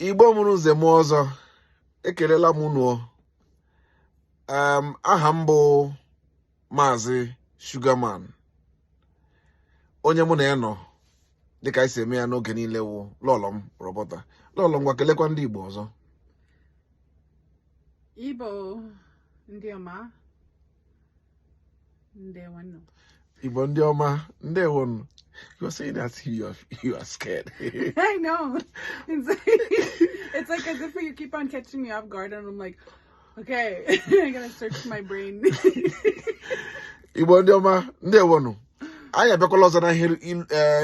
Igbo mụrụ nze m ọzọ ekelela m unu. Aha m bụ Maazị Sugarman. Onye mụ na ya nọ dịka isi eme ya n'oge niile wụ lọlọ m Robota. Lọlọ ngwa kelekwa ndị Igbo ọzọ. Igbo ndị ọma ndewonu. Igbo ndị ọma ndewonu. You're saying that you are scared. I know. It's like as if you keep on catching me off guard, and I'm like, okay, I gotta search my brain. Igbo ndị ọma ndewonu. Anyị abịakwala ọzọ na ihe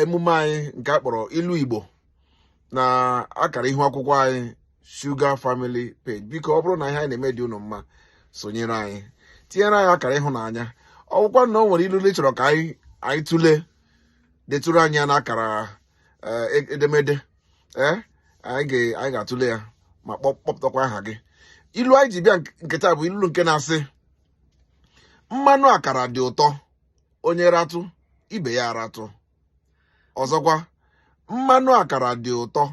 emume anyị nke a kpọrọ ilu Igbo na akara ihu akwụkwọ anyị Sugar Family Page. Biko ọ bụrụ na ihe anyị na-eme dị unu mma, sonyere anyị, tinyere anyị akara ịhụnanya. Ọgwụkwa na o nwere ilu chọrọ ka anyị tụlee, detụrụ anyị na akara edemede anyị ga-atụle ya ma kpọpụtakwa aha gị. Ilu anyị ji bịa nke taa bụ ilu nke na-asị, mmanụ akara dị ụtọ, onye ratụ ibe ya aratụ. Ọzọkwa, mmanụ akara dị ụtọ,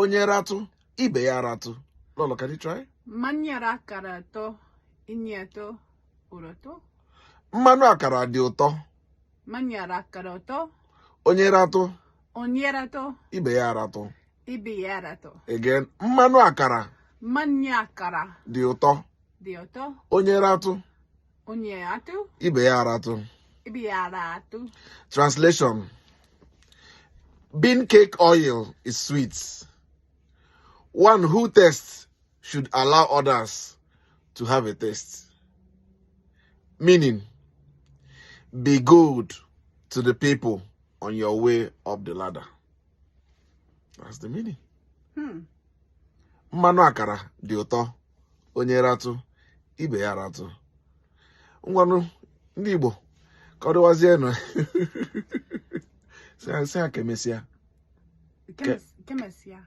onye ratụ ibe ya aratụ. Lolo, can you try? Mmanu Akara to inyeto uroto. Mmanu akara dị ụtọ, Mmanu Akara to onye ratụ Onye Ratu ibe ya aratụ. Ibe. Again, mmanụ akara Mmanu Akara dị ụtọ, Di Uto. onye ratụ Onye Ratu ibe ya aratụ. Ibe Aratu. Translation: bean cake oil is sweet. One who tastes should allow others to have a taste. Meaning, be good to the people on your way up the ladder. That's the meaning. Mmanu akara dị ụtọ, onye ratụ ibe ya ratụ. Ngwanụ ndị Igbo ka ọ dịwazie nụ. Sị ha kemesia. Kemesia.